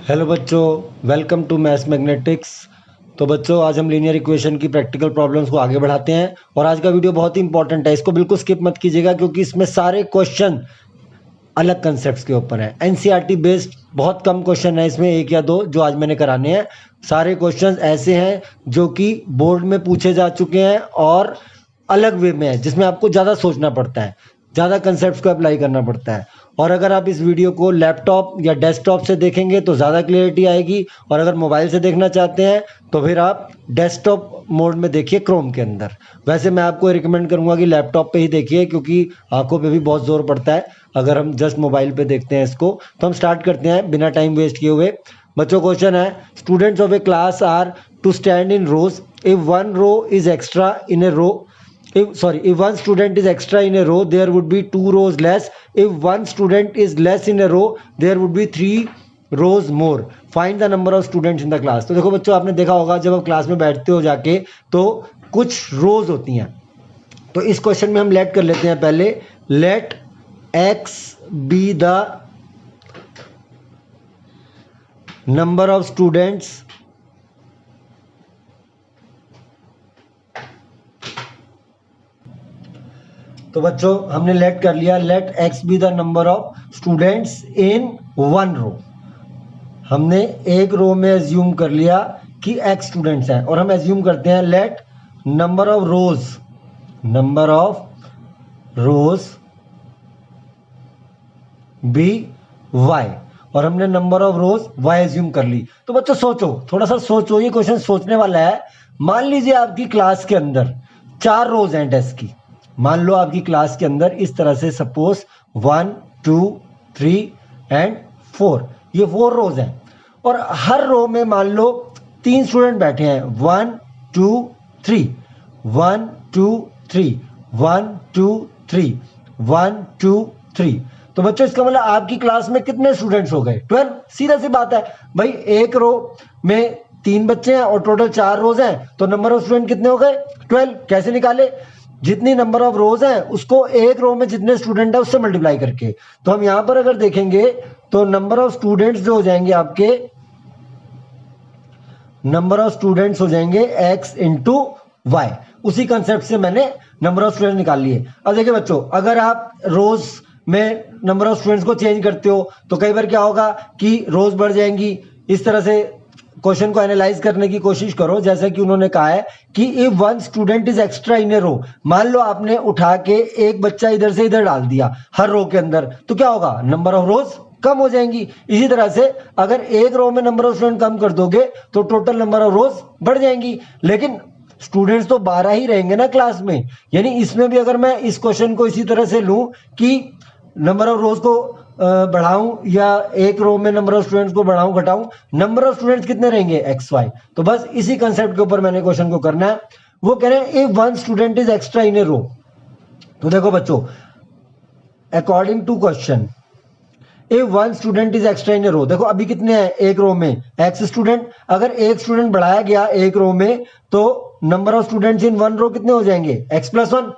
Hello बच्चों, welcome to maths magnetics. तो बच्चों, आज हम लीनियर इक्वेशन की प्रैक्टिकल प्रॉब्लम्स को आगे बढ़ाते हैं और आज का वीडियो बहुत ही इंपॉर्टेंट है। इसको बिल्कुल स्किप मत कीजिएगा क्योंकि इसमें सारे क्वेश्चन अलग कंसेप्ट्स के ऊपर है। एनसीईआरटी बेस्ड बहुत कम क्वेश्चन है इसमें, एक या दो जो आज मैंने कराने हैं। सारे क्वेश्चंस ऐसे हैं जो कि बोर्ड में पूछे जा चुके हैं और अलग वे में है, जिसमें आपको ज़्यादा सोचना पड़ता है, ज़्यादा कंसेप्ट्स को अप्लाई करना पड़ता है। और अगर आप इस वीडियो को लैपटॉप या डेस्कटॉप से देखेंगे तो ज़्यादा क्लियरिटी आएगी, और अगर मोबाइल से देखना चाहते हैं तो फिर आप डेस्कटॉप मोड में देखिए क्रोम के अंदर। वैसे मैं आपको रिकमेंड करूंगा कि लैपटॉप पे ही देखिए क्योंकि आंखों पे भी बहुत जोर पड़ता है अगर हम जस्ट मोबाइल पे देखते हैं इसको। तो हम स्टार्ट करते हैं बिना टाइम वेस्ट किए हुए। बच्चों, क्वेश्चन है, students of a class are to stand in rows if one row is extra in a row. If one student is extra in a row, there would be 2 rows less. If one student is less in a row, there would be 3 rows more. Find the number of students in the class. तो देखो बच्चों, आपने देखा होगा जब आप class में बैठते हो जाके तो कुछ रोज होती हैं। तो इस क्वेश्चन में हम लेट कर लेते हैं पहले, late x be the number of students तो बच्चों हमने लेट कर लिया, let x be the number of students in one row. हमने एक रो में एज्यूम कर लिया कि x स्टूडेंट्स हैं और हम एज्यूम करते हैं let number of rows be y, और हमने number of rows y assume कर ली। तो बच्चों सोचो, थोड़ा सा सोचो, ये क्वेश्चन सोचने वाला है। मान लीजिए आपकी क्लास के अंदर 4 रोज हैं डेस्क की। मान लो आपकी क्लास के अंदर इस तरह से, सपोज 1 2 3 एंड 4, ये 4 रोज हैं और हर रो में मान लो 3 स्टूडेंट बैठे हैं, 1 2 3 1 2 3 1 2 3 1 2 3। तो बच्चों इसका मतलब आपकी क्लास में कितने स्टूडेंट्स हो गए? 12। सीधा सी बात है भाई, एक रो में 3 बच्चे हैं और टोटल 4 रोज हैं, तो नंबर ऑफ स्टूडेंट कितने हो गए? 12। कैसे निकाले? जितनी नंबर ऑफ रोज हैं उसको एक रो में जितने स्टूडेंट है उससे मल्टीप्लाई करके। तो हम यहां पर अगर देखेंगे तो नंबर ऑफ स्टूडेंट्स जो हो जाएंगे आपके, नंबर ऑफ स्टूडेंट्स हो जाएंगे x इंटू वाई। उसी कंसेप्ट से मैंने नंबर ऑफ स्टूडेंट्स निकाल लिए। अब देखिए बच्चों, अगर आप रोज में नंबर ऑफ स्टूडेंट्स को चेंज करते हो तो कई बार क्या होगा कि रोज बढ़ जाएंगी। इस तरह से क्वेश्चन को एनालाइज करने की कोशिश करो, जैसा कि उन्होंने कहा है कि if one student is extra in a row. मान लो आपने उठा के एक बच्चा इधर से इधर डाल दिया हर रो के अंदर, तो क्या होगा? नंबर ऑफ रोज कम हो जाएंगी। इसी तरह से अगर एक रो में नंबर ऑफ स्टूडेंट कम कर दोगे तो टोटल नंबर ऑफ रोज बढ़ जाएंगी। लेकिन स्टूडेंट्स तो 12 ही रहेंगे ना क्लास में। यानी इसमें भी अगर मैं इस क्वेश्चन को इसी तरह से लूं कि नंबर ऑफ रोज को बढ़ाऊं या एक रो में नंबर ऑफ स्टूडेंट्स को बढ़ाऊं घटाऊं, नंबर ऑफ स्टूडेंट्स कितने रहेंगे? XY। तो बस इसी कंसेप्ट के ऊपर मैंने क्वेश्चन को करना है। वो कह रहे हैं if one student is extra in a row. तो देखो बच्चों, according to question, if one student is extra in a row, देखो अभी कितने हैं एक रो में? X student. अगर एक स्टूडेंट बढ़ाया गया एक रो में तो number of students in one row कितने हो जाएंगे? X+1।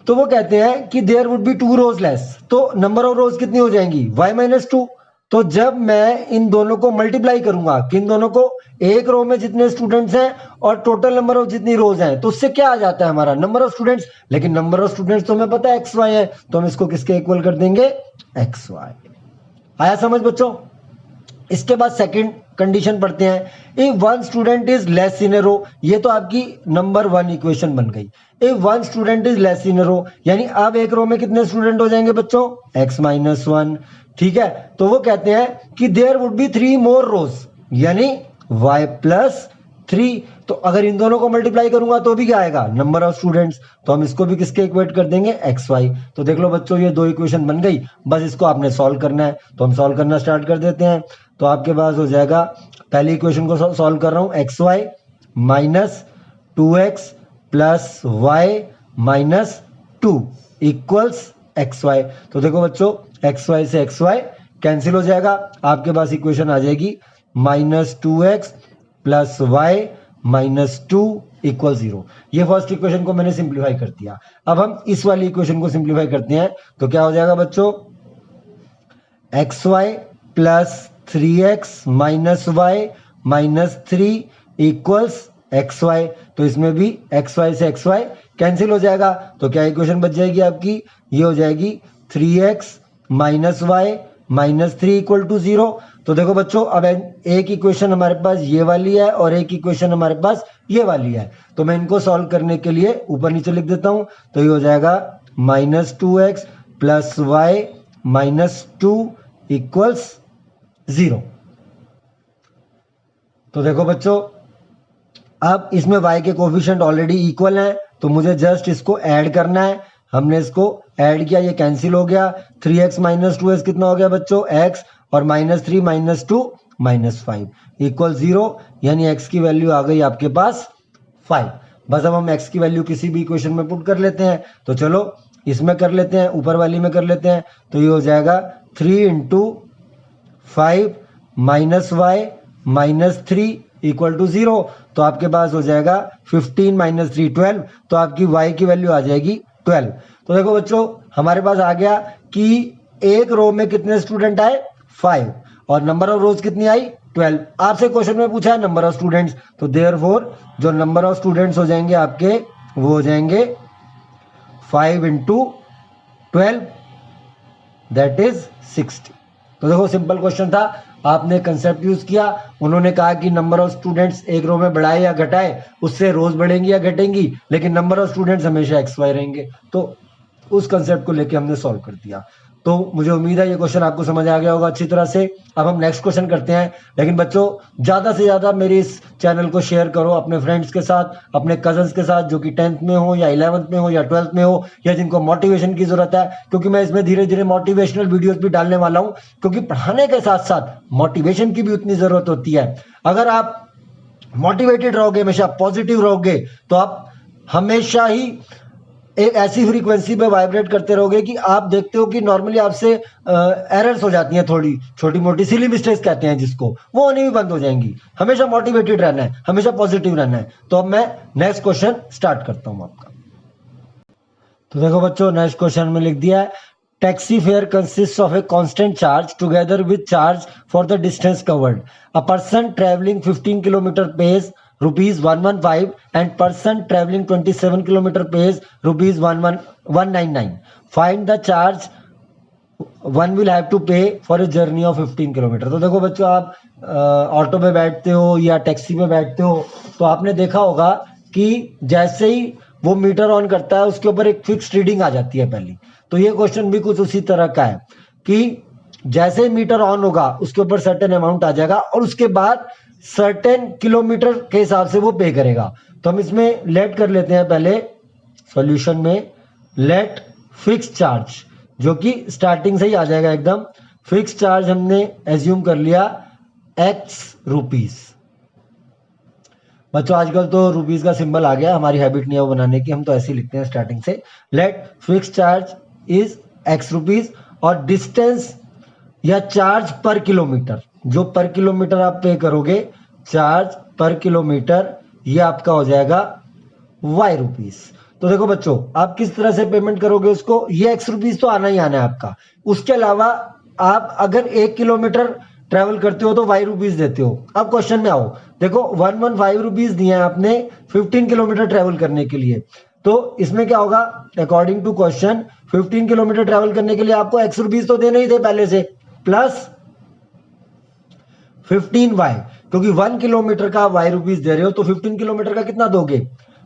तो वो कहते हैं कि there would be 2 rows less, तो नंबर ऑफ रोज कितनी हो जाएंगी? y-2। तो जब मैं इन दोनों को मल्टीप्लाई करूंगा, किन दोनों को? एक रो में जितने स्टूडेंट्स हैं और टोटल नंबर ऑफ जितनी रोज हैं, तो उससे क्या आ जाता है? हमारा नंबर ऑफ स्टूडेंट्स। लेकिन नंबर ऑफ स्टूडेंट्स तो हमें पता है XY है, तो हम इसको किसके इक्वल कर देंगे? XY। आया समझ बच्चों? इसके बाद सेकंड कंडीशन पढ़ते हैं, if one student is less in a row. ये तो आपकी नंबर 1 इक्वेशन बन गई। If one student is less in a row, यानी अब एक रो में कितने स्टूडेंट हो जाएंगे बच्चों? X-1। ठीक है, तो वो कहते हैं कि देयर वुड बी 3 मोर रोज, यानी y+3। तो अगर इन दोनों को मल्टीप्लाई करूंगा तो भी क्या आएगा? Number of students. तो हम इसको भी किसके इक्वेट कर देंगे? XY। तो देख लो बच्चों, ये 2 इक्वेशन बन गई। बस इसको आपने सॉल्व करना है, तो हम सॉल्व करना स्टार्ट कर देते हैं। तो आपके पास हो जाएगा, पहली इक्वेशन को सॉल्व कर रहा हूं, XY minus 2x plus y minus 2 equals XY। तो देखो बच्चों, XY से XY कैंसिल हो जाएगा, आपके पास इक्वेशन आ जाएगी -2x plus y minus 2 equal 0। ये फर्स्ट इक्वेशन को मैंने सिंप्लीफाई कर दिया। अब हम इस वाली इक्वेशन को सिंप्लीफाई करते हैं, तो क्या हो जाएगा बच्चों? XY plus 3x minus y minus 3 equals x y. तो इसमें भी एक्स वाई से एक्स वाई कैंसिल हो जाएगा, तो क्या इक्वेशन बच जाएगी आपकी, ये हो जाएगी 3x minus y minus 3 equal to 0। तो देखो बच्चों, अब एक इक्वेशन हमारे पास ये वाली है और एक इक्वेशन हमारे पास ये वाली है, तो मैं इनको सॉल्व करने के लिए ऊपर नीचे लिख देता हूं। तो ये हो जाएगा minus 2x plus y minus 2 equals 0। तो देखो बच्चों, अब इसमें y के कोफिशिएंट ऑलरेडी इक्वल हैं, तो मुझे जस्ट इसको ऐड करना है। हमने इसको ऐड किया, ये कैंसिल हो गया। 3x माइनस 2x कितना हो गया बच्चों, x, और माइनस 3 माइनस 2 माइनस 5 इक्वल 0, यानी x की वैल्यू आ गई आपके पास 5। बस अब हम x की वैल्यू किसी भी इक्वेशन में पुट कर लेते हैं। तो चलो इसमें कर लेते हैं, ऊपर वाली में कर लेते हैं। तो ये हो जाएगा 3 into 5 minus y minus 3 equal to 0। तो आपके पास हो जाएगा 15 माइनस 3 12, तो आपकी y की वैल्यू आ जाएगी 12। तो देखो बच्चों, हमारे पास आ गया कि एक रो में कितने स्टूडेंट आए 5 और नंबर ऑफ रोज कितनी आई 12। आपसे क्वेश्चन में पूछा है नंबर ऑफ स्टूडेंट्स, तो देयरफॉर जो नंबर ऑफ स्टूडेंट्स हो जाएंगे आपके, वो हो जाएंगे 5 इंटू 12 दैट इज 60। तो देखो सिंपल क्वेश्चन था, आपने कंसेप्ट यूज किया। उन्होंने कहा कि नंबर ऑफ स्टूडेंट्स एक रो में बढ़ाए या घटाए, उससे रोज बढ़ेंगी या घटेंगी, लेकिन नंबर ऑफ स्टूडेंट्स हमेशा एक्स वाई रहेंगे। तो उस कंसेप्ट को लेके हमने सॉल्व कर दिया। तो मुझे उम्मीद है ये क्वेश्चन आपको समझ आ गया होगा अच्छी तरह से। अब हम नेक्स्ट क्वेश्चन करते हैं, लेकिन बच्चों ज्यादा से ज्यादा मेरे इस चैनल को शेयर करो अपने फ्रेंड्स के साथ, अपने कजन्स के साथ, जो कि 10th में हो या 11th में हो या 12th में हो, या जिनको मोटिवेशन की जरूरत है, क्योंकि मैं इसमें धीरे धीरे मोटिवेशनल वीडियोस भी डालने वाला हूं, क्योंकि पढ़ाने के साथ साथ मोटिवेशन की भी उतनी जरूरत होती है। अगर आप मोटिवेटेड रहोगे, हमेशा पॉजिटिव रहोगे, तो आप हमेशा ही एक ऐसी फ्रीक्वेंसी पे वाइब्रेट करते रहोगे कि आप देखते हो कि नॉर्मली आपसे एरर्स हो जाती हैं, थोड़ी छोटी मोटी सिली मिस्टेक्स कहते हैं जिसको, वो होनी भी बंद हो जाएंगी। हमेशा मोटिवेटेड रहना है, हमेशा पॉजिटिव रहना है। तो अब मैं नेक्स्ट क्वेश्चन स्टार्ट करता हूं आपका। तो देखो बच्चों, नेक्स्ट क्वेश्चन में लिख दिया है, taxi fare consists of a constant charge together with charge for the distance covered. A person traveling 15 kilometer pays rupees 115 and person traveling 27 kilometer pays rupees 199. Find the charge one will have to pay for a journey of 15 kilometre. तो देखो बच्चों, आप auto में बैठते हो या taxi में बैठते हो, तो आपने देखा होगा कि जैसे ही वो मीटर ऑन करता है, उसके ऊपर एक फिक्स रीडिंग आ जाती है पहली। तो ये क्वेश्चन भी कुछ उसी तरह का है कि जैसे मीटर ऑन होगा, उसके ऊपर सर्टेन अमाउंट आ जाएगा और उसके बाद सर्टेन किलोमीटर के हिसाब से वो पे करेगा। तो हम इसमें लेट कर लेते हैं पहले सॉल्यूशन में, लेट फिक्स चार्ज, जो कि स्टार्टिंग से ही आ जाएगा एकदम। फिक्स चार्ज हमने एज्यूम कर लिया x रुपीस। बच्चों आजकल तो रुपीस का सिंबल आ गया, हमारी हैबिट नहीं है वो बनाने की, हम तो ऐसे ही लिखते हैं स्टार्टिंग से। Let fix charge is x rupees, और डिस्टेंस या चार्ज पर किलोमीटर, जो पर किलोमीटर आप पे करोगे, चार्ज पर किलोमीटर, ये आपका हो जाएगा y रुपीस। तो देखो बच्चों, आप किस तरह से पेमेंट करोगे उसको, ये x रुपीस तो आना ही आना है आपका। उसके अलावा आप अगर 1 किलोमीटर ट्रेवल करते हो तो y रुपीस देते हो। अब क्वेश्चन में आओ, देखो 115 रुपीस दिए हैं आपने 15 किलोमीटर ट्रेवल करने के लिए। तो इसमें क्या होगा, according to question 15 kilometre travel करने के लिए आपको x रुपीस तो देने ही थे पहले से, प्लस 15y, क्योंकि 1 किलोमीटर का y रुपीस दे रहे हो, तो 15 किलोमीटर का कितना दोगे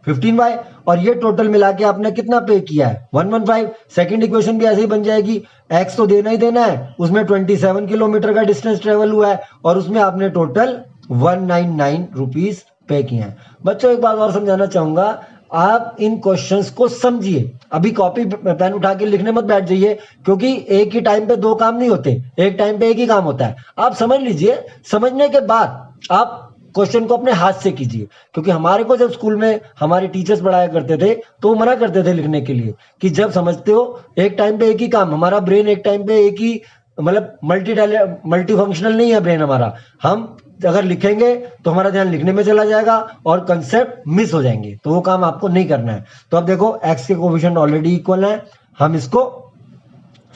15y, और ये टोटल मिला के आपने कितना पे किया है 115। सेकंड इक्वेशन भी ऐसे ही बन जाएगी, x तो देना ही देना है, उसमें 27 किलोमीटर का डिस्टेंस ट्रेवल हुआ है और उसमें आपने टोटल 199 रुपीस पे किए हैं। बच्चों एक बात और समझाना चाहूंगा, आप इन क्वेश्चंस को समझिए, अभी कॉपी पेन उठा के लिखने मत बैठ जाइए, क्योंकि एक ही टाइम पे दो काम नहीं होते, एक टाइम पे एक ही काम होता है। आप समझ लीजिए, समझने के बाद आप क्वेश्चन को अपने हाथ से कीजिए, क्योंकि हमारे को जब स्कूल में हमारे टीचर्स पढ़ाया करते थे तो वो मना करते थे लिखने के लिए, कि जब समझते हो एक टाइम पे एक ही काम, हमारा ब्रेन एक टाइम पे एक ही, मतलब मल्टी फंक्शनल नहीं है ब्रेन हमारा। हम अगर लिखेंगे तो हमारा ध्यान लिखने में चला जाएगा और कंसेप्ट मिस हो जाएंगे, तो वो काम आपको नहीं करना है। तो अब देखो x के कोफिशिएंट ऑलरेडी इक्वल है, हम इसको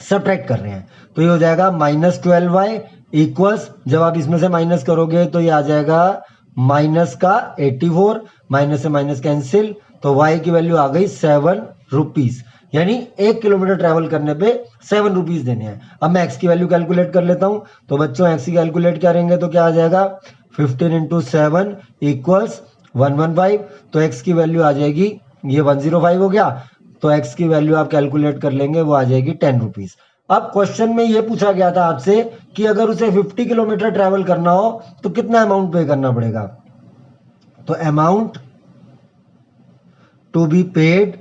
सब्ट्रैक्ट कर रहे हैं, तो ये हो जाएगा -12y इक्वल्स, जब आप इसमें से माइनस करोगे तो ये आ जाएगा माइनस का 84, माइनस से माइनस कैंसिल, तो y की वैल्यू आ गई 7 रुपीज, यानी 1 किलोमीटर ट्रेवल करने पे 7 रुपीज देने हैं। अब मैं x की वैल्यू कैलकुलेट कर लेता हूं, तो बच्चों x की कैलकुलेट करेंगे तो क्या आ जाएगा 15 इंटू 7 इक्वल्स 115, तो x की वैल्यू आ जाएगी, ये 105 हो गया, तो x की वैल्यू आप कैलकुलेट कर लेंगे वो आ जाएगी 10 रुपीज। अब क्वेश्चन में ये पूछा गया था आपसे कि अगर उसे 50 किलोमीटर ट्रेवल करना हो तो कितना अमाउंट पे करना पड़ेगा, तो amount to be paid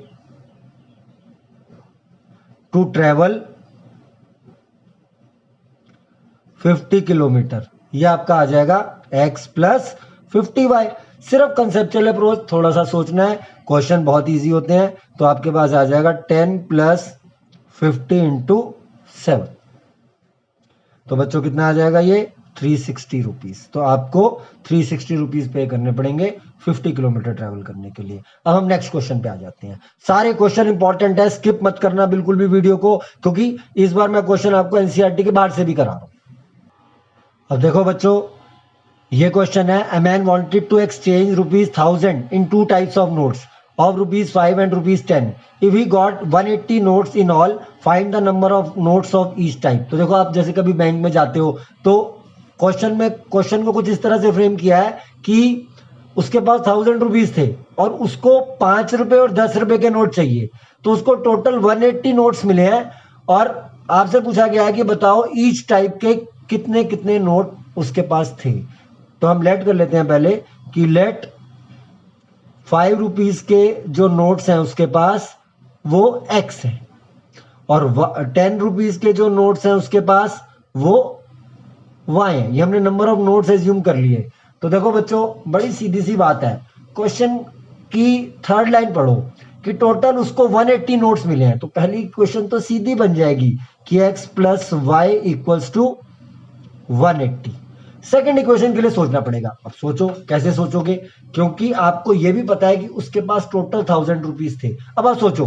to travel 50 kilometre, ये आपका आ जाएगा x प्लस 50y। सिर्फ कंसेप्चुअल अप्रोच थोड़ा सा सोचना है, क्वेश्चन बहुत इजी होते हैं, तो आपके पास आ जाएगा 10 प्लस 50 इंटू 7, तो बच्चों कितना आ जाएगा ये 360 रुपीज। तो आपको 360 रुपीज पे करने पड़ेंगे 50 किलोमीटर ट्रैवल करने के लिए। अब हम नेक्स्ट क्वेश्चन पे आ जाते हैं। सारे क्वेश्चन इंपॉर्टेंट है, स्किप मत करना बिल्कुल भी वीडियो को, क्योंकि इस बार मैं क्वेश्चन आपको एनसीईआरटी के बाहर से भी करा रहा हूं। अब देखो बच्चों, ये क्वेश्चन है, a man wanted to exchange ₹1000 in two types of notes of ₹5 and ₹10. If he got 180 notes in all, find the number of notes of each type. तो देखो, आप जैसे कभी बैंक में जाते हो तो क्वेश्चन को कुछ इस तरह से फ्रेम किया है कि उसके पास 1000 रुपीज थे और उसको 5 रुपए और 10 रुपए के नोट चाहिए, तो उसको टोटल 180 नोट्स मिले हैं और आपसे पूछा गया है कि बताओ ईच टाइप के कितने कितने नोट उसके पास थे। तो हम लेट कर लेते हैं पहले कि लेट 5 रुपीज के जो नोट्स हैं उसके पास वो x है और 10 रुपीज के जो नोट्स हैं उसके पास वो y है। ये हमने नंबर ऑफ नोट्स एज्यूम कर लिए। तो देखो बच्चों, बड़ी सीधी सी बात है, क्वेश्चन की थर्ड लाइन पढ़ो कि टोटल उसको 180 नोट्स मिले हैं, तो पहली क्वेश्चन तो सीधी बन जाएगी कि x plus y equals to 180। Second equation के लिए सोचना पड़ेगा। अब सोचो, कैसे सोचोगे, क्योंकि आपको यह भी पता है कि उसके पास टोटल 1000 रुपीज थे। अब आप सोचो,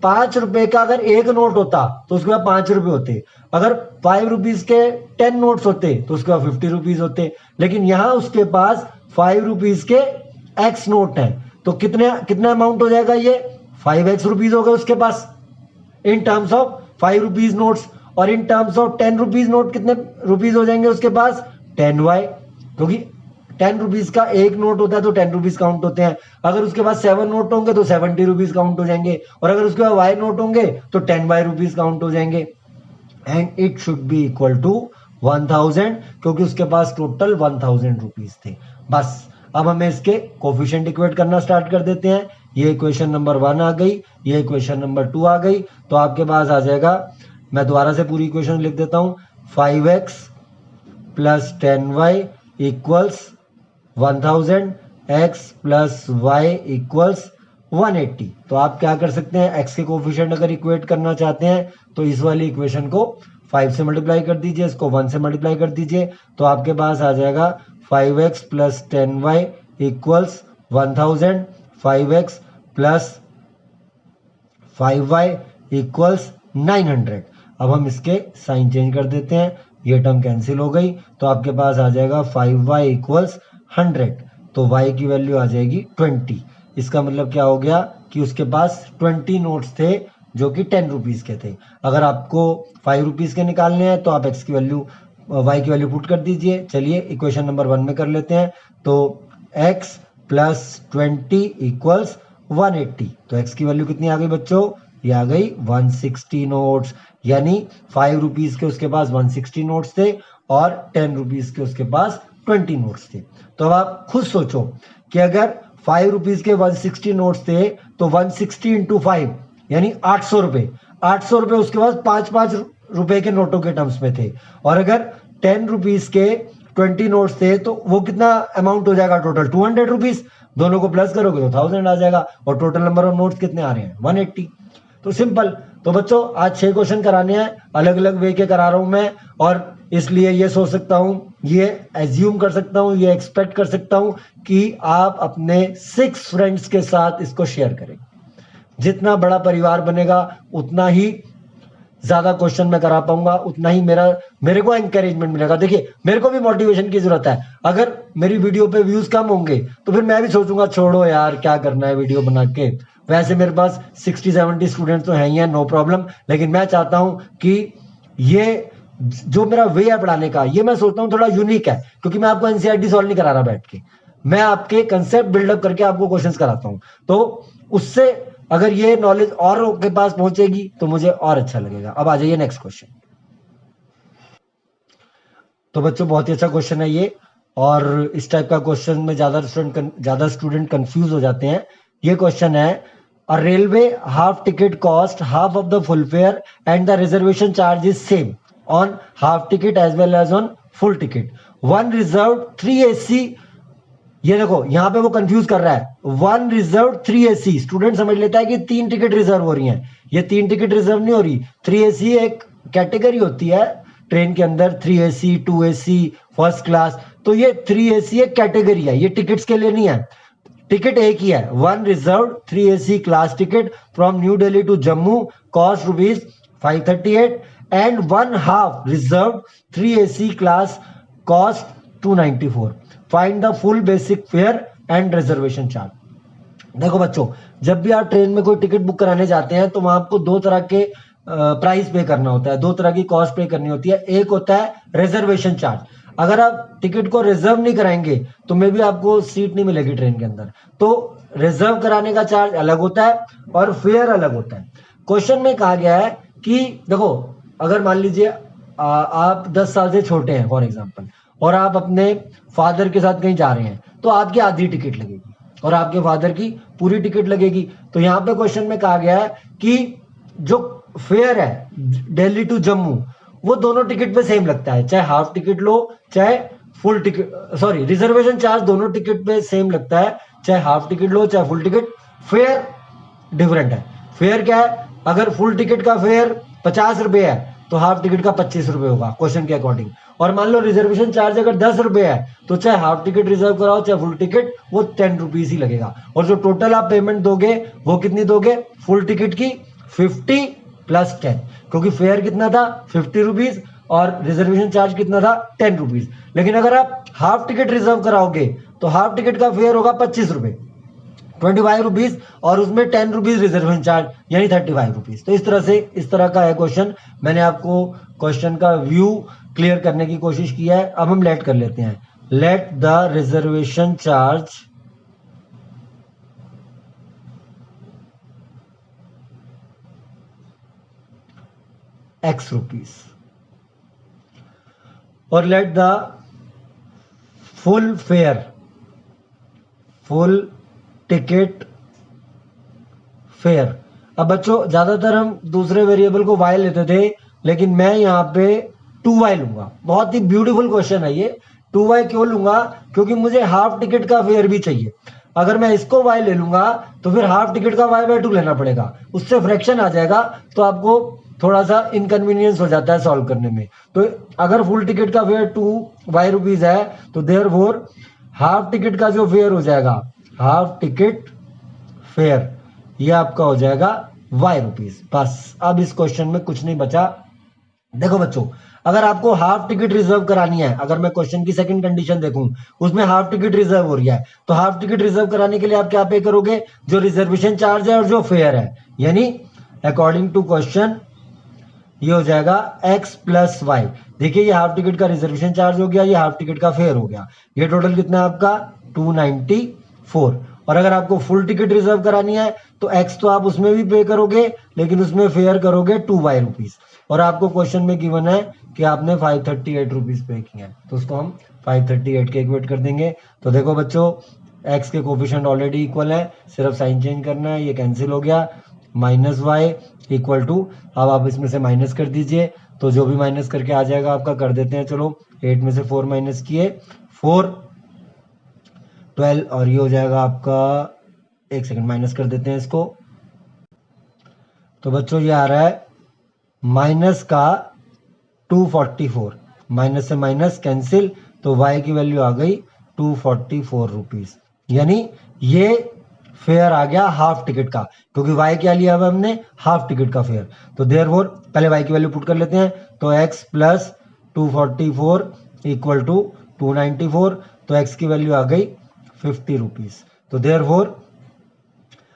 5 रुपए का अगर एक नोट होता तो उसके बाद 5 रुपए होते, अगर 5 रुपीज के 10 नोट्स होते तो उसके बाद 50 रुपीज होते, लेकिन यहां उसके पास 5 रुपीज के x नोट है, तो कितना अमाउंट हो जाएगा, ये 5x रुपीज हो गए उसके पास in terms of 5 rupees notes, और in terms of 10 rupees note कितने रुपीज हो जाएंगे उसके पास 10y, क्योंकि 10 रुपीज का एक नोट होता है तो 10 रुपीज काउंट होते हैं। अगर उसके पास 7 नोट होंगे तो 70 रुपीज काउंट हो जाएंगे, और अगर उसके पास y नोट होंगे तो 10y रुपीज काउंट हो जाएंगे। And it should be equal to 1000, क्योंकि उसके पास टोटल 1000 रुपीज थे। बस अब हमें इसके कोफिशिएंट इक्वेट करना स्टार्ट कर देते हैं। ये इक्वेशन नंबर 1 आ गई, ये इक्वेशन नंबर 2 आ गई, तो आपके पास आ जाएगा, मैं दोबारा से पूरी इक्वेशन लिख देता हूं, 5x plus 10y equals 1000, x plus y equals 180। तो आप क्या कर सकते हैं, x के कोफिशिएंट अगर इक्वेट करना चाहते हैं तो इस वाली इक्वेशन को 5 से मल्टीप्लाई कर दीजिए, इसको 1 से मल्टीप्लाई कर दीजिए, तो आपके पास आ जाएगा 5x plus 10y equals 1000, 5x plus 5y equals 900। अब हम इसके साइन चेंज कर देते हैं, ये टर्म कैंसिल हो गई, तो आपके पास आ जाएगा 5y इक्वल्स 100, तो y की वैल्यू आ जाएगी 20। इसका मतलब क्या हो गया कि उसके पास 20 नोट्स थे जो कि 10 रुपीज के थे। अगर आपको 5 रुपीज के निकालने हैं तो आप x की वैल्यू y की वैल्यू पुट कर दीजिए। चलिए इक्वेशन नंबर 1 में कर लेते हैं, तो x प्लस 20 इक्वल्स 180, तो x की वैल्यू कितनी आ गई बच्चों, ये आ गई 160 नोट्स, यानी 5 रुपीज के उसके पास 160 नोट्स थे और 10 रुपीज के उसके पास 20 नोट्स थे। तो अब आप खुद सोचो कि अगर 5 रुपीज के 160 नोट्स थे तो 160 इंटू 5 यानी 800 रुपए, 800 रुपए उसके पास 5-5 रुपए के नोटों के टर्म्स में थे, और अगर 10 रुपीज के 20 नोट्स थे तो वो कितना अमाउंट हो जाएगा टोटल 200 रुपीज, दोनों को प्लस करोगे तो 1000 आ जाएगा, और टोटल नंबर ऑफ नोट्स कितने आ रहे हैं 180। तो सिंपल। तो बच्चों आज 6 क्वेश्चन कराने हैं, अलग अलग वे के करा रहा हूं मैं, और इसलिए ये सोच सकता हूं, ये एज्यूम कर सकता हूं, ये एक्सपेक्ट कर सकता हूं कि आप अपने 6 फ्रेंड्स के साथ इसको शेयर करें। जितना बड़ा परिवार बनेगा उतना ही ज्यादा क्वेश्चन मैं करा पाऊंगा उतना ही मेरे को एनकरेजमेंट मिलेगा। देखिए मेरे को भी मोटिवेशन की जरूरत है। अगर मेरी वीडियो पे व्यूज कम होंगे तो फिर मैं भी सोचूंगा छोड़ो यार क्या करना है वीडियो बना के। वैसे मेरे पास 60-70 स्टूडेंट्स तो हैं ही हैं, नो प्रॉब्लम, लेकिन मैं चाहता हूं कि ये जो मेरा वे है पढ़ाने का, ये मैं सोचता हूँ थोड़ा यूनिक है, क्योंकि मैं आपको एनसीईआरटी सॉल्व नहीं करा रहा बैठ के, मैं आपके कंसेप्ट बिल्डअप करके आपको क्वेश्चंस कराता हूँ। तो उससे अगर ये नॉलेज और के पास पहुंचेगी तो मुझे और अच्छा लगेगा। अब आ जाइए नेक्स्ट क्वेश्चन। तो बच्चों बहुत ही अच्छा क्वेश्चन है ये, और इस टाइप का क्वेश्चन में ज्यादा स्टूडेंट कंफ्यूज हो जाते हैं। ये क्वेश्चन है, a railway half ticket cost half of the full fare and the reservation charge is same on half ticket as well as on full ticket. One reserve 3 AC, ये देखो यहां पे वो कंफ्यूज कर रहा है, वन रिजर्व 3 AC। स्टूडेंट समझ लेता है कि 3 टिकट रिजर्व हो रही हैं, ये 3 टिकट रिजर्व नहीं हो रही। 3 AC एक कैटेगरी होती है ट्रेन के अंदर, 3 AC 2 AC फर्स्ट क्लास, तो ये 3 AC एक कैटेगरी है, ये टिकट्स के लिए नहीं है। टिकट एक ही है, one reserve 3 AC class ticket from new Delhi to Jammu cost ₹538 and one half reserve 3 AC class cost 294। Find the full basic fare and reservation charge. देखो बच्चों, जब भी आप ट्रेन में कोई टिकट बुक कराने जाते हैं तो वहां आपको दो तरह के प्राइस पे करना होता है, दो तरह की कॉस्ट पे करनी होती है। एक होता है रिजर्वेशन चार्ज, अगर आप टिकट को रिजर्व नहीं कराएंगे तो मे भी आपको सीट नहीं मिलेगी ट्रेन के अंदर, तो रिजर्व कराने का चार्ज अलग होता है और फेयर अलग होता है। क्वेश्चन में कहा गया है कि देखो, अगर मान लीजिए आप 10 साल से छोटे हैं फॉर एग्जाम्पल, और आप अपने फादर के साथ कहीं जा रहे हैं, तो आपकी आधी टिकट लगेगी और आपके फादर की पूरी टिकट लगेगी। तो यहाँ पे क्वेश्चन में कहा गया है कि जो फेयर है दिल्ली टू जम्मू, वो दोनों टिकट पे सेम लगता है, चाहे हाफ टिकट लो चाहे full ticket, sorry reservation charge दोनों टिकट पे सेम लगता है, चाहे हाफ टिकट लो चाहे फुल टिकट। फेयर डिफरेंट है। फेयर क्या है, अगर फुल टिकट का फेयर 50 रुपए है तो हाफ टिकट का 25 रुपए होगा क्वेश्चन के अकॉर्डिंग। और मान लो रिजर्वेशन चार्ज अगर 10 रुपए है तो चाहे हाफ टिकट रिजर्व कराओ चाहे फुल टिकट, वो 10 रुपीज ही लगेगा। और जो टोटल आप पेमेंट दोगे वो कितनी दोगे, फुल टिकट की 50 प्लस 10, क्योंकि फेयर कितना था 50 रुपीज और रिजर्वेशन चार्ज कितना था 10 रुपीज। लेकिन अगर आप हाफ टिकट रिजर्व कराओगे तो हाफ टिकट का फेयर होगा 25 रुपए, 25 रुपीज, और उसमें 10 रुपीज रिजर्वेशन चार्ज, यानी 35 रुपीज। तो इस तरह का है क्वेश्चन। मैंने आपको क्वेश्चन का व्यू क्लियर करने की कोशिश किया है। अब हम लेट कर लेते हैं, let the reservation charge X rupees और let the full fare, full ticket fare. अब बच्चों ज्यादातर हम दूसरे वेरिएबल को y लेते थे, लेकिन मैं यहाँ पे 2y लूंगा। बहुत ही ब्यूटीफुल क्वेश्चन है ये। 2y क्यों लूंगा, क्योंकि मुझे हाफ टिकट का फेयर भी चाहिए। अगर मैं इसको y ले लूंगा तो फिर हाफ टिकट का y/2 लेना पड़ेगा, उससे फ्रैक्शन आ जाएगा, तो आपको थोड़ा सा इनकन्वीनियंस हो जाता है सॉल्व करने में। तो अगर फुल टिकट का फेयर 2y रुपीज है तो देयरफॉर हाफ टिकट का जो फेयर हो जाएगा, हाफ टिकट फेयर, ये आपका हो जाएगा y रुपीज। बस अब इस क्वेश्चन में कुछ नहीं बचा। देखो बच्चों, अगर आपको हाफ टिकट रिजर्व करानी है, अगर मैं क्वेश्चन की सेकंड कंडीशन देखूं उसमें हाफ टिकट रिजर्व हो रही है, तो हाफ टिकट रिजर्व कराने के लिए आप क्या पे करोगे, जो रिजर्वेशन चार्ज है और जो फेयर है, यानी अकॉर्डिंग टू क्वेश्चन ये हो जाएगा x प्लस वाई। देखिए ये हाफ टिकट का रिजर्वेशन चार्ज हो गया, ये हाफ टिकट का फेयर हो गया, ये टोटल कितना है आपका 294। और अगर आपको फुल टिकट रिजर्व करानी है तो x तो आप उसमें भी पे करोगे, लेकिन उसमें फेयर करोगे 2y रुपीज। और आपको क्वेश्चन में गिवन है कि आपने 538 रुपीज पे किया है, तो उसको हम 538 के इक्वेट कर देंगे। तो देखो बच्चों, x के कोफिशिएंट ऑलरेडी इक्वल है, सिर्फ साइन चेंज करना है, ये कैंसिल हो गया, माइनस वाई इक्वल टू, अब आप इसमें से माइनस कर दीजिए, तो जो भी माइनस करके आ जाएगा आपका कर देते हैं। चलो 8 में से 4 माइनस किए 4, 12, और ये हो जाएगा आपका, एक सेकंड माइनस कर देते हैं इसको। तो बच्चों ये आ रहा है माइनस का 244, माइनस से माइनस कैंसिल, तो y की वैल्यू आ गई 244 रुपीज। यानी ये फेयर आ गया हाफ टिकट का, क्योंकि y क्या लिया हुआ हमने, हाफ टिकट का फेयर। तो देयरफॉर पहले y की वैल्यू पुट कर लेते हैं, तो x प्लस 244 इक्वल टू 294, तो x की वैल्यू आ गई 50 रुपीज। तो देयरफॉर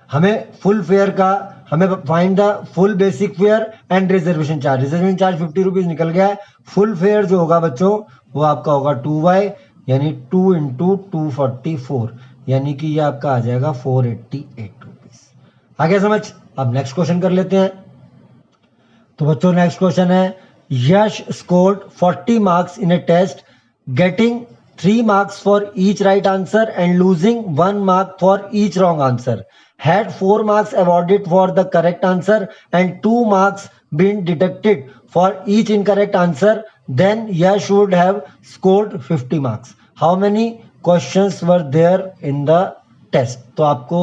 हमें फुल फेयर का, हमें find the full basic fare and reservation charge. Reservation charge 50 rupees निकल गया है। फुल फेयर जो होगा बच्चों वो आपका होगा 2y, यानी 2 इंटू 244, यानी कि ये आपका आ जाएगा 488 रुपीज। आ गया समझ? अब नेक्स्ट क्वेश्चन कर लेते हैं। तो बच्चों नेक्स्ट क्वेश्चन है, Yash scored 40 marks in a test, getting 3 marks for each right answer and losing 1 mark for each wrong answer. Had 4 marks awarded for the correct answer and 2 marks been deducted for each incorrect answer, then Yash would have scored 50 marks. How many questions were there in the test? तो आपको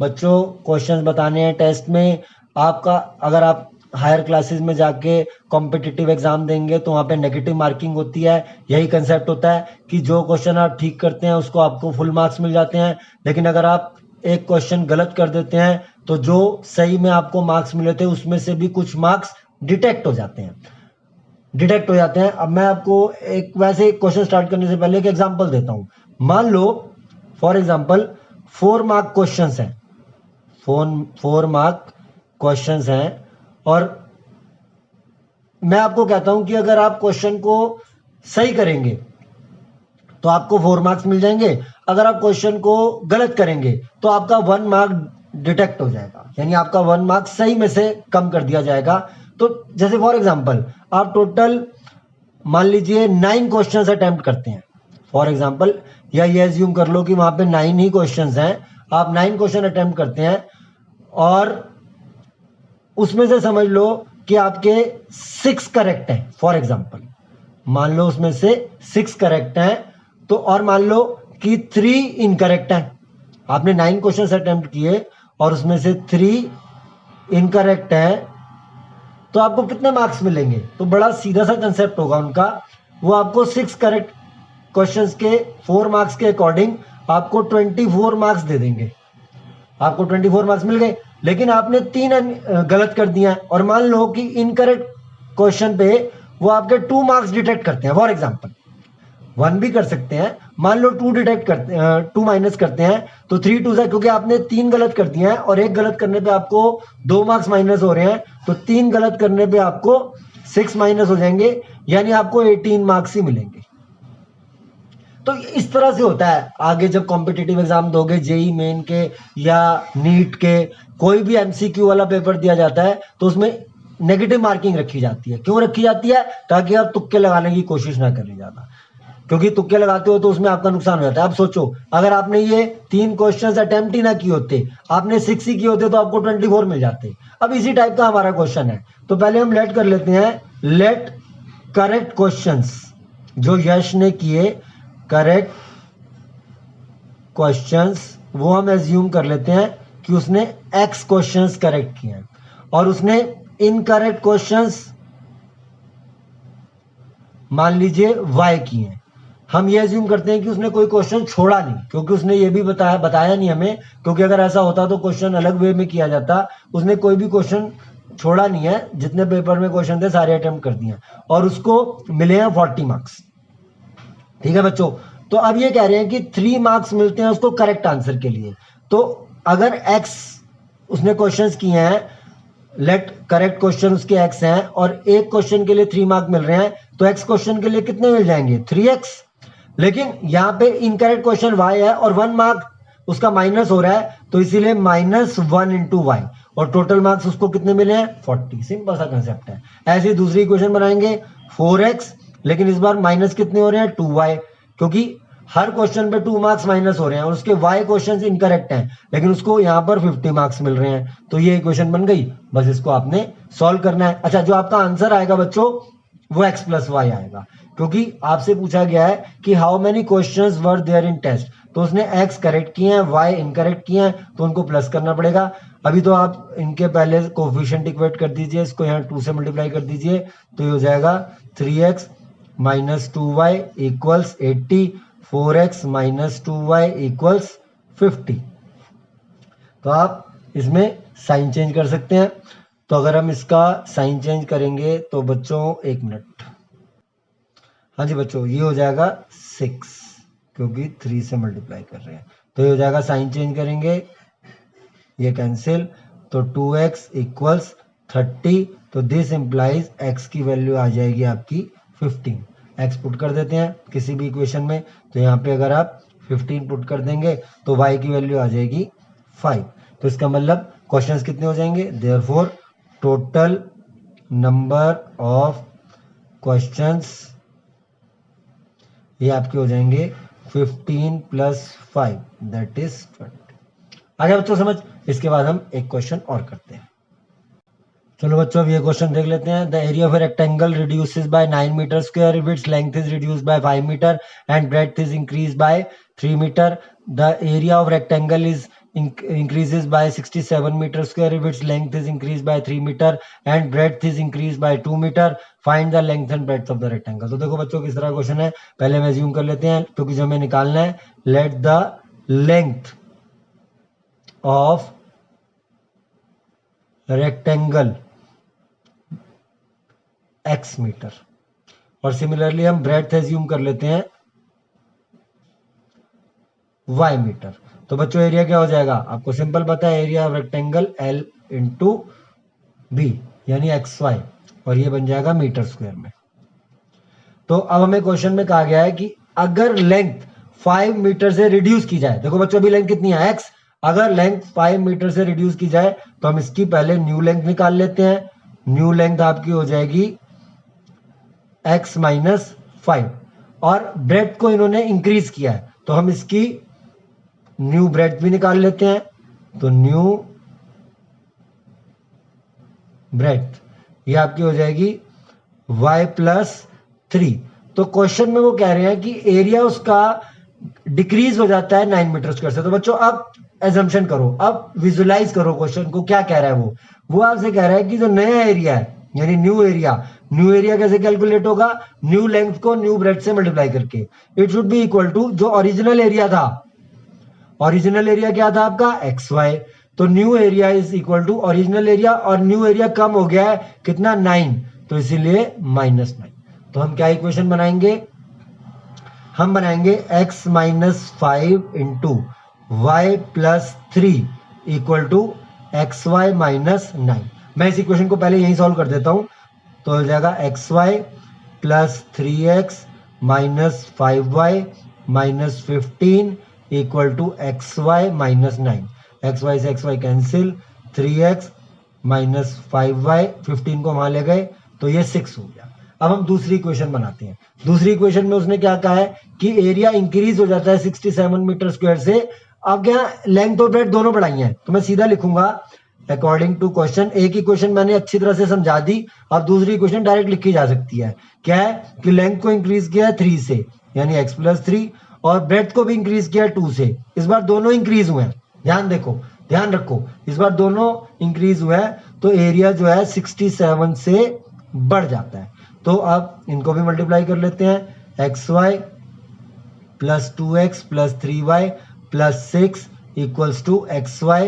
बच्चों questions बताने हैं test में। आपका अगर आप higher classes में जाके कॉम्पिटिटिव एग्जाम देंगे तो वहां पे नेगेटिव मार्किंग होती है। यही कंसेप्ट होता है कि जो क्वेश्चन आप ठीक करते हैं उसको आपको फुल मार्क्स मिल जाते हैं, लेकिन अगर आप एक क्वेश्चन गलत कर देते हैं तो जो सही में आपको मार्क्स मिले थे उसमें से भी कुछ मार्क्स डिटेक्ट हो जाते हैं। अब मैं आपको एक वैसे क्वेश्चन स्टार्ट करने से पहले एक एग्जांपल देता हूं। मान लो फॉर एग्जांपल 4 मार्क क्वेश्चंस हैं, 4 मार्क क्वेश्चंस हैं, और मैं आपको कहता हूं कि अगर आप क्वेश्चन को सही करेंगे तो आपको 4 मार्क्स मिल जाएंगे, अगर आप क्वेश्चन को गलत करेंगे तो आपका 1 मार्क डिटेक्ट हो जाएगा, यानी आपका 1 मार्क सही में से कम कर दिया जाएगा। तो जैसे फॉर एग्जांपल आप टोटल मान लीजिए 9 क्वेश्चंस अटेम्प्ट करते हैं फॉर एग्जांपल, या ये एज्यूम कर लो कि वहां पे 9 ही क्वेश्चंस हैं, आप 9 क्वेश्चन अटेम्प्ट करते हैं और उसमें से समझ लो कि आपके 6 करेक्ट हैं फॉर एग्जांपल, मान लो उसमें से 6 करेक्ट हैं, तो और मान लो कि 3 इनकरेक्ट हैं। आपने 9 क्वेश्चन अटेम्प्ट किए और उसमें से 3 इनकरेक्ट हैं, तो आपको कितने मार्क्स मिलेंगे? तो बड़ा सीधा सा कंसेप्ट होगा उनका, वो आपको 6 करेक्ट क्वेश्चंस के 4 मार्क्स के अकॉर्डिंग आपको 24 मार्क्स दे देंगे। आपको 24 मार्क्स मिल गए, लेकिन आपने 3 गलत कर दिया, और मान लो कि इनकरेक्ट क्वेश्चन पे वो आपके 2 मार्क्स डिटेक्ट करते हैं, फॉर एग्जांपल 1 भी कर सकते हैं, मान लो 2 डिटेक्ट करते हैं, 2 माइनस करते हैं, तो 3 2 से, क्योंकि आपने 3 गलत कर दिए हैं और एक गलत करने पे आपको 2 मार्क्स माइनस हो रहे हैं, तो 3 गलत करने पे आपको 6 माइनस हो जाएंगे, यानी आपको 18 मार्क्स ही मिलेंगे। तो इस तरह से होता है। आगे जब कॉम्पिटिटिव एग्जाम दोगे, जेई मेन के या नीट के, कोई भी एमसीक्यू वाला पेपर दिया जाता है तो उसमें नेगेटिव मार्किंग रखी जाती है। क्यों रखी जाती है? ताकि आप तुक्के लगाने की कोशिश ना करें ज्यादा, क्योंकि तुक्के लगाते हो तो उसमें आपका नुकसान हो जाता है। अब सोचो अगर आपने ये 3 क्वेश्चंस अटेम्प्ट ही ना किए होते, आपने 6 ही किए होते, तो आपको 24 मिल जाते। अब इसी टाइप का हमारा क्वेश्चन है, तो पहले हम लेट कर लेते हैं, लेट करेक्ट क्वेश्चंस जो यश ने किए, करेक्ट क्वेश्चंस वो हम एज्यूम कर लेते हैं कि उसने x क्वेश्चंस करेक्ट किए हैं, और उसने इनकरेक्ट क्वेश्चंस मान लीजिए y किए हैं। हम ये एज्यूम करते हैं कि उसने कोई क्वेश्चन छोड़ा नहीं, क्योंकि उसने ये भी बताया नहीं हमें, क्योंकि अगर ऐसा होता तो क्वेश्चन अलग वे में किया जाता। उसने कोई भी क्वेश्चन छोड़ा नहीं है, जितने पेपर में क्वेश्चन थे सारे अटेम्प्ट कर दिए, और उसको मिले हैं 40 मार्क्स। ठीक है बच्चों, तो अब ये कह रहे हैं कि 3 मार्क्स मिलते हैं उसको करेक्ट आंसर के लिए। तो अगर x उसने क्वेश्चंस किए हैं, लेट करेक्ट क्वेश्चन उसके x हैं, और एक क्वेश्चन के लिए 3 मार्क मिल रहे हैं, तो x क्वेश्चन के लिए कितने मिल जाएंगे? 3x। लेकिन यहाँ पे इनकरेक्ट क्वेश्चन y है और 1 मार्क उसका माइनस हो रहा है, तो इसीलिए -1 इंटू y, और टोटल मार्क्स उसको कितने मिले हैं? 40। सिंपल सा कंसेप्ट है। ऐसे ही दूसरी इक्वेशन बनाएंगे, 4x, लेकिन इस बार माइनस कितने हो रहे हैं? 2y, क्योंकि हर क्वेश्चन पे 2 मार्क्स माइनस हो रहे हैं और उसके y क्वेश्चन इनकरेक्ट हैं, लेकिन उसको यहाँ पर 50 मार्क्स मिल रहे हैं। तो ये इक्वेशन बन गई, बस इसको आपने सॉल्व करना है। अच्छा, जो आपका आंसर आएगा बच्चों वो x प्लस वाई आएगा, क्योंकि आपसे पूछा गया है कि how many questions were there in test, तो उसने x करेक्ट किए हैं, y इनकरेक्ट किए हैं, तो उनको प्लस करना पड़ेगा। अभी तो आप इनके पहले कोफिशिएंट इक्वेट कर दीजिए, इसको यहाँ 2 से मल्टीप्लाई कर दीजिए, तो ये हो जाएगा 3x minus 2y equals 80, 4x minus 2y equals 50। तो आप इसमें साइन चेंज कर सकते हैं। तो अगर हम इसका साइन चेंज करेंगे तो बच्चों 1 मिनट, हाँ जी बच्चों, ये हो जाएगा 6 क्योंकि 3 से मल्टीप्लाई कर रहे हैं। तो ये हो जाएगा, साइन चेंज करेंगे, ये कैंसिल, तो 2x इक्वल्स 30। तो दिस इम्प्लाइज x की वैल्यू आ जाएगी आपकी 15। x पुट कर देते हैं किसी भी इक्वेशन में, तो यहाँ पे अगर आप 15 पुट कर देंगे तो y की वैल्यू आ जाएगी 5। तो इसका मतलब क्वेश्चंस कितने हो जाएंगे, therefore total number of questions ये आपके हो जाएंगे 15 + 5 दैट इज 20। आगे बच्चों समझ। इसके बाद हम एक क्वेश्चन और करते हैं। चलो बच्चों अब ये क्वेश्चन देख लेते हैं। The area of a rectangle reduces by 9 metre square if its length is reduced by 5 metre and breadth is increase by 3 metre. The area of rectangle is increases by 67 meter square if its length is increased by 3 meter and breadth is increased by 2 meter. Find the length and breadth of the rectangle. तो देखो बच्चों किस तरह question है, पहले हम assume कर लेते हैं क्योंकि जो हमें निकालना है, let the length of rectangle x metre और सिमिलरली हम ब्रेड्थ एज्यूम कर लेते हैं y मीटर। तो बच्चों एरिया क्या हो जाएगा, आपको सिंपल पता है, area of rectangle L into B यानी XY, और ये बन जाएगा मीटर स्क्वायर में। तो अब हमें क्वेश्चन में कहा गया है कि अगर लेंथ 5 मीटर से रिड्यूस की जाए, देखो बच्चों अभी लेंथ कितनी है x, अगर लेंथ 5 मीटर से रिड्यूस की जाए तो हम इसकी पहले न्यू लेंथ निकाल लेते हैं। न्यू लेंथ आपकी हो जाएगी x - 5 और ब्रेड्थ को इन्होंने इंक्रीज किया है तो हम इसकी न्यू ब्रेड्थ भी निकाल लेते हैं। तो न्यू ब्रेड्थ ये आपकी हो जाएगी y + 3। तो क्वेश्चन में वो कह रहे हैं कि एरिया उसका डिक्रीज हो जाता है 9 मीटर स्क्वायर से। तो बच्चों अब एजम्पशन करो, अब विजुलाइज करो क्वेश्चन को, क्या कह रहा है वो आपसे कह रहा है कि जो नया एरिया है यानी न्यू एरिया कैसे कैलकुलेट होगा, न्यू लेंथ को न्यू ब्रेड्थ से मल्टीप्लाई करके। It should be equal to जो ओरिजिनल एरिया था, ओरिजिनल एरिया क्या था आपका XY, तो new area is equal to original area, और न्यू एरिया कम हो गया है कितना 9, तो इसीलिए -9। तो हम क्या इक्वेशन बनाएंगे, हम बनाएंगे x - 5 into y + 3 equal to XY - 9। मैं इस इक्वेशन को पहले यही सॉल्व कर देता हूं, तो हो जाएगा XY + 3x - 5y - 15 equal to XY - 9। XY से XY कैंसिल, 3x - 5y, 15 को वहां ले गए तो ये 6 हो गया। अब हम दूसरी इक्वेशन बनाते हैं। दूसरी इक्वेशन में उसने क्या कहा है कि एरिया इंक्रीज हो जाता है 67 मीटर स्क्वायर से। अब क्या लेंथ और ब्रेड्थ दोनों बढ़ाई हैं, तो मैं सीधा लिखूंगा अकॉर्डिंग टू क्वेश्चन। एक इक्वेशन मैंने अच्छी तरह से समझा दी और दूसरी इक्वेशन डायरेक्ट लिखी जा सकती है। क्या है कि लेंथ को इंक्रीज किया है 3 से यानी x + 3 और ब्रेड्थ को भी इंक्रीज किया 2 से। इस बार दोनों इंक्रीज हुए हैं, ध्यान रखो इस बार दोनों इंक्रीज हुए हैं, तो एरिया जो है 67 से बढ़ जाता है। तो अब इनको भी मल्टीप्लाई कर लेते हैं, XY + 2x + 3y + 6 equals to XY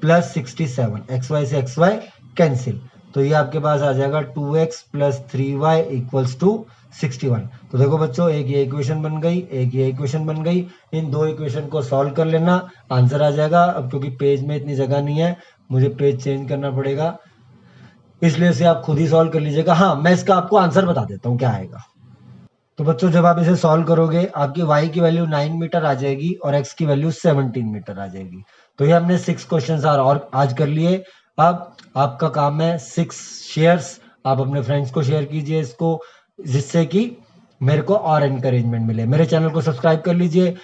+ 67। XY से XY कैंसिल, तो ये आपके पास आ जाएगा 2x + 3y इक्वल्स टू 61। तो देखो बच्चों एक ये इक्वेशन बन गई, एक ये इक्वेशन बन गई। इन दो इक्वेशन को सॉल्व कर लेना, आंसर आ जाएगा। अब क्योंकि पेज में इतनी जगह नहीं है, मुझे पेज चेंज करना पड़ेगा, इसलिए से आप खुद ही सॉल्व कर लीजिएगा। हाँ मैं इसका आपको आंसर बता देता हूँ क्या आएगा। तो बच्चों जब आप इसे सॉल्व करोगे आपकी y की वैल्यू 9 मीटर आ जाएगी और x की वैल्यू 17 मीटर आ जाएगी। तो ये हमने 6 क्वेश्चन और आज कर लिए। अब आपका काम है 6 शेयर्स, आप अपने फ्रेंड्स को शेयर कीजिए इसको, जिससे कि मेरे को और एनकरेजमेंट मिले। मेरे चैनल को सब्सक्राइब कर लीजिए,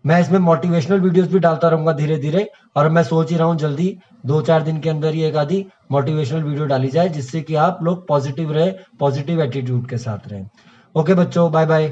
मैं इसमें मोटिवेशनल वीडियोस भी डालता रहूंगा धीरे धीरे, और मैं सोच ही रहा हूँ जल्दी 2-4 दिन के अंदर ही एक आधी मोटिवेशनल वीडियो डाली जाए, जिससे कि आप लोग पॉजिटिव रहे, पॉजिटिव एटीट्यूड के साथ रहें। ओके बच्चों, बाय बाय।